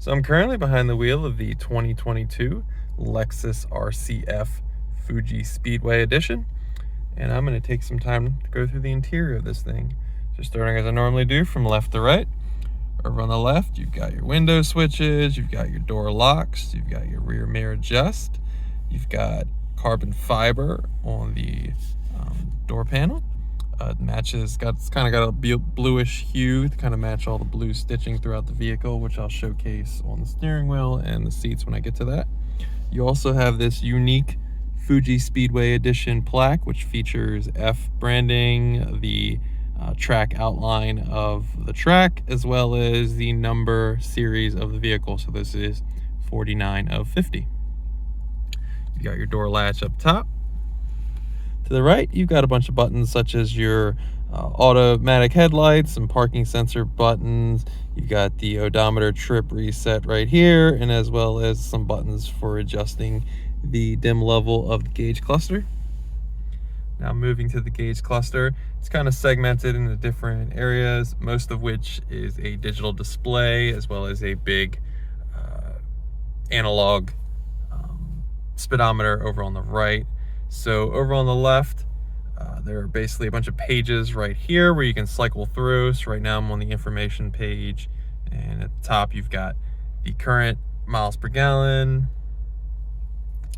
So I'm currently behind the wheel of the 2022 Lexus RCF Fuji Speedway Edition, and I'm going to take some time to go through the interior of this thing. So starting as I normally do from left to right. Over on the left, you've got your window switches, you've got your door locks, you've got your rear mirror adjust, you've got carbon fiber on the door panel. It's kind of got a bluish hue to kind of match all the blue stitching throughout the vehicle, which I'll showcase on the steering wheel and the seats when I get to that. You also have this unique Fuji Speedway Edition plaque, which features F branding, the track outline of the track, as well as the number series of the vehicle. So this is 49 of 50. You got your door latch up top. To the right, you've got a bunch of buttons such as your automatic headlights, some parking sensor buttons. You've got the odometer trip reset right here, and as well as some buttons for adjusting the dim level of the gauge cluster. Now moving to the gauge cluster, it's kind of segmented into different areas, most of which is a digital display as well as a big analog speedometer over on the right. So over on the left, there are basically a bunch of pages right here where you can cycle through. So right now I'm on the information page, and at the top you've got the current miles per gallon.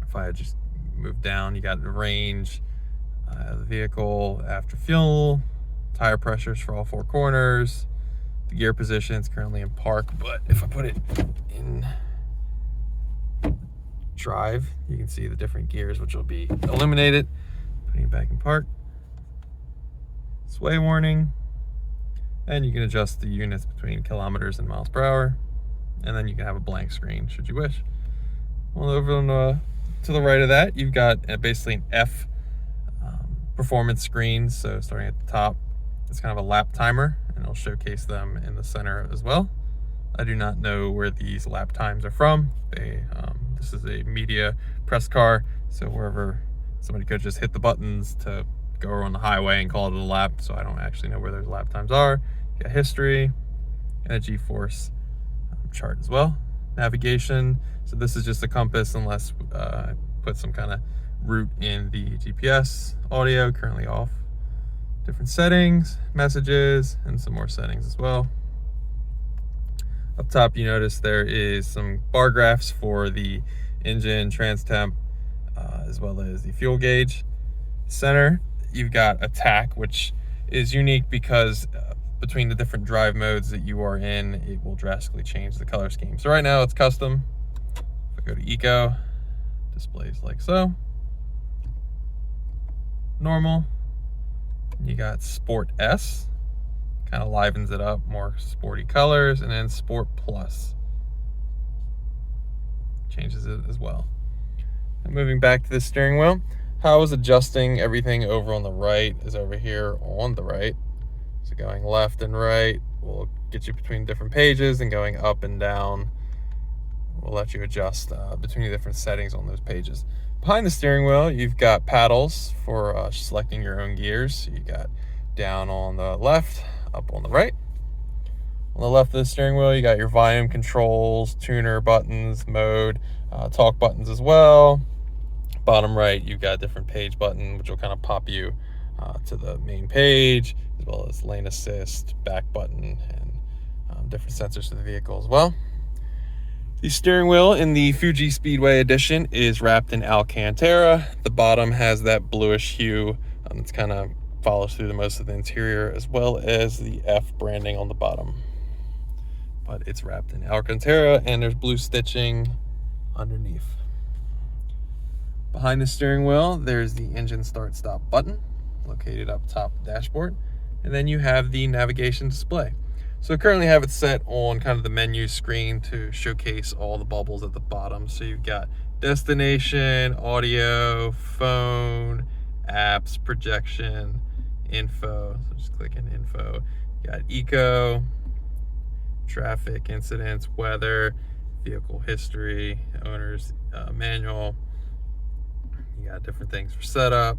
If I just move down, you got the range, the vehicle after fuel, tire pressures for all four corners, the gear position. It's currently in park, but if I put it in drive, you can see the different gears, which will be eliminated. Putting it back in park. Sway warning, and you can adjust the units between kilometers and miles per hour, and then you can have a blank screen should you wish. Well, over on to the right of that, you've got basically an F performance screen. So starting at the top, it's kind of a lap timer, and I'll showcase them in the center as well. I do not know where these lap times are from. This is a media press car, so wherever somebody could just hit the buttons to go on the highway and call it a lap, so I don't actually know where those lap times are. You got history and a G-force chart as well. Navigation, so this is just a compass unless I put some kind of route in the GPS. Audio currently off. Different settings, messages, and some more settings as well. Up top, you notice there is some bar graphs for the engine, trans temp, as well as the fuel gauge. Center, you've got attack, which is unique because between the different drive modes that you are in, it will drastically change the color scheme. So right now it's custom. If I go to eco, displays like so. Normal, you got Sport S, kind of livens it up, more sporty colors, and then Sport Plus changes it as well. And moving back to the steering wheel, how I was adjusting everything over on the right is over here on the right. So going left and right will get you between different pages, and going up and down will let you adjust between the different settings on those pages. Behind the steering wheel, you've got paddles for selecting your own gears. So you got down on the left, up on the right. On the left of the steering wheel, you got your volume controls, tuner buttons, mode, talk buttons as well. Bottom right, you've got a different page button, which will kind of pop you to the main page, as well as lane assist, back button, and different sensors for the vehicle as well. The steering wheel in the Fuji Speedway Edition is wrapped in Alcantara. The bottom has that bluish hue that's kind of follows through the most of the interior, as well as the F branding on the bottom. But it's wrapped in Alcantara, and there's blue stitching underneath. Behind the steering wheel, there's the engine start stop button located up top of the dashboard, and then you have the navigation display. So I currently have it set on kind of the menu screen to showcase all the bubbles at the bottom. So you've got destination, audio, phone, apps, projection, info. So just click in info. You got eco, traffic, incidents, weather, vehicle history, owner's manual. You got different things for setup.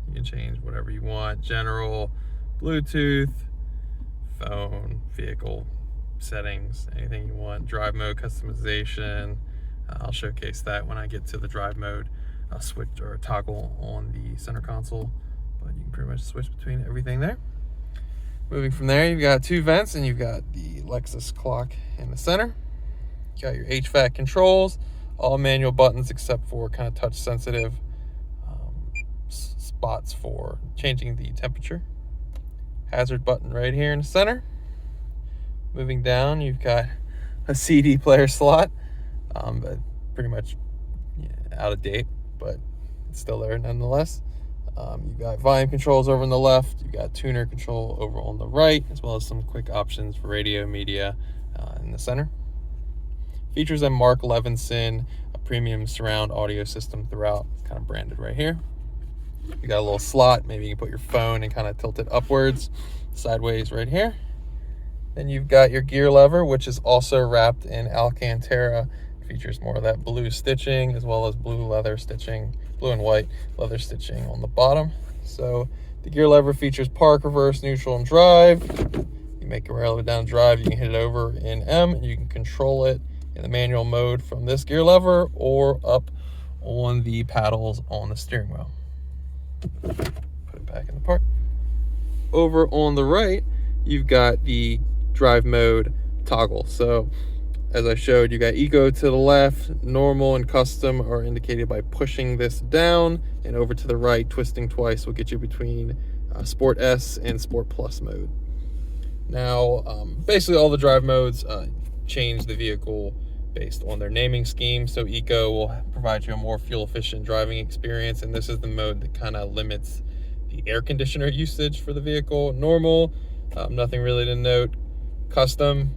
You can change whatever you want. General, Bluetooth, phone, vehicle settings, anything you want, drive mode customization. I'll showcase that when I get to the drive mode switch or toggle on the center console, but you can pretty much switch between everything there. Moving from there, you've got 2 vents, and you've got the Lexus clock in the center. You got your HVAC controls, all manual buttons except for kind of touch sensitive spots for changing the temperature. Hazard button right here in the center. Moving down, you've got a CD player slot, but pretty much out of date, but it's still there nonetheless. You've got volume controls over on the left, you've got tuner control over on the right, as well as some quick options for radio media in the center. Features a Mark Levinson, a premium surround audio system throughout, kind of branded right here. You got a little slot, maybe you can put your phone and kind of tilt it upwards, sideways right here. Then you've got your gear lever, which is also wrapped in Alcantara. It features more of that blue stitching, as well as blue leather stitching, blue and white leather stitching on the bottom. So the gear lever features park, reverse, neutral, and drive. You make your way all the way down drive, you can hit it over in M, and you can control it in the manual mode from this gear lever or up on the paddles on the steering wheel. Put it back in the park. Over on the right, you've got the drive mode toggle. So as I showed, you got eco to the left, normal and custom are indicated by pushing this down, and over to the right, twisting twice will get you between Sport S and Sport Plus mode. Now, basically all the drive modes change the vehicle based on their naming scheme. So eco will provide you a more fuel efficient driving experience, and this is the mode that kind of limits the air conditioner usage for the vehicle. Normal, nothing really to note. Custom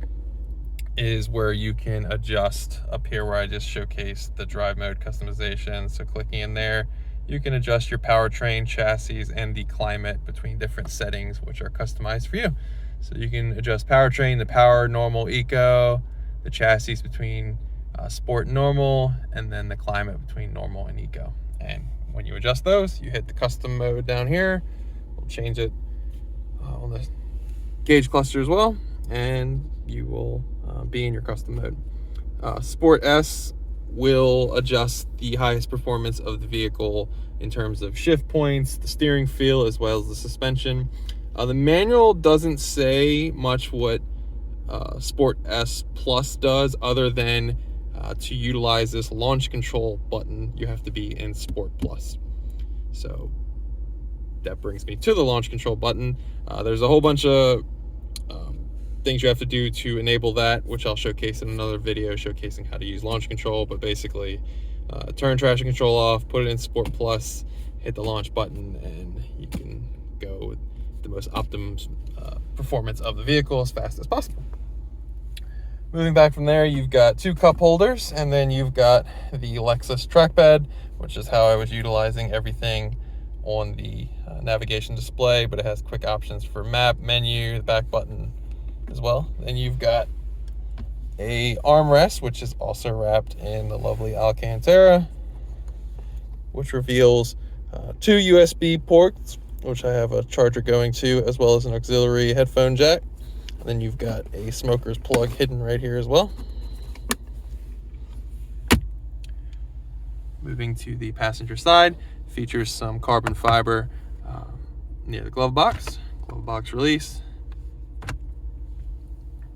is where you can adjust up here where I just showcased the drive mode customization. So clicking in there, you can adjust your powertrain, chassis, and the climate between different settings, which are customized for you. So you can adjust powertrain to power, normal, eco, the chassis between sport and normal, and then the climate between normal and eco. And when you adjust those, you hit the custom mode down here. We'll change it on the gauge cluster as well, and you will be in your custom mode. Sport S will adjust the highest performance of the vehicle in terms of shift points, the steering feel, as well as the suspension. The manual doesn't say much what Sport S Plus does, other than to utilize this launch control button, you have to be in Sport Plus. So that brings me to the launch control button. There's a whole bunch of things you have to do to enable that, which I'll showcase in another video showcasing how to use launch control. But basically, turn traction control off, put it in Sport Plus, hit the launch button, and you can go with the most optimum performance of the vehicle as fast as possible. Moving back from there, you've got 2 cup holders, and then you've got the Lexus trackpad, which is how I was utilizing everything on the navigation display, but it has quick options for map, menu, the back button as well. Then you've got a armrest, which is also wrapped in the lovely Alcantara, which reveals 2 USB ports, which I have a charger going to, as well as an auxiliary headphone jack. And then you've got a smoker's plug hidden right here as well. Moving to the passenger side, features some carbon fiber near the glove box release.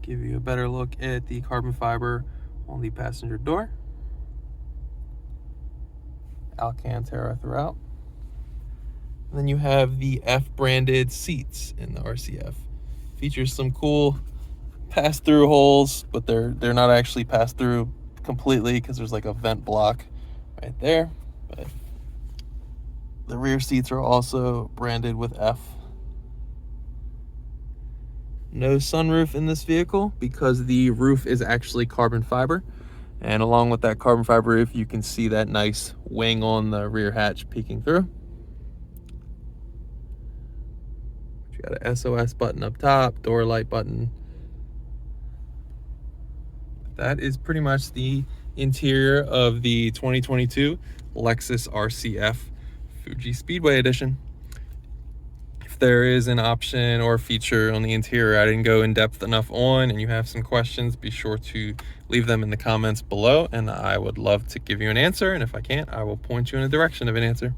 Give you a better look at the carbon fiber on the passenger door. Alcantara throughout. And then you have the F branded seats in the RCF. Features some cool pass-through holes, but they're not actually passed through completely because there's like a vent block right there. But the rear seats are also branded with F. No sunroof in this vehicle because the roof is actually carbon fiber. And along with that carbon fiber roof, you can see that nice wing on the rear hatch peeking through. You got an SOS button up top, door light button. That is pretty much the interior of the 2022 Lexus RCF Fuji Speedway Edition. If there is an option or feature on the interior I didn't go in depth enough on and you have some questions, be sure to leave them in the comments below and I would love to give you an answer. And if I can't, I will point you in the direction of an answer.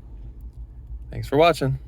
Thanks for watching.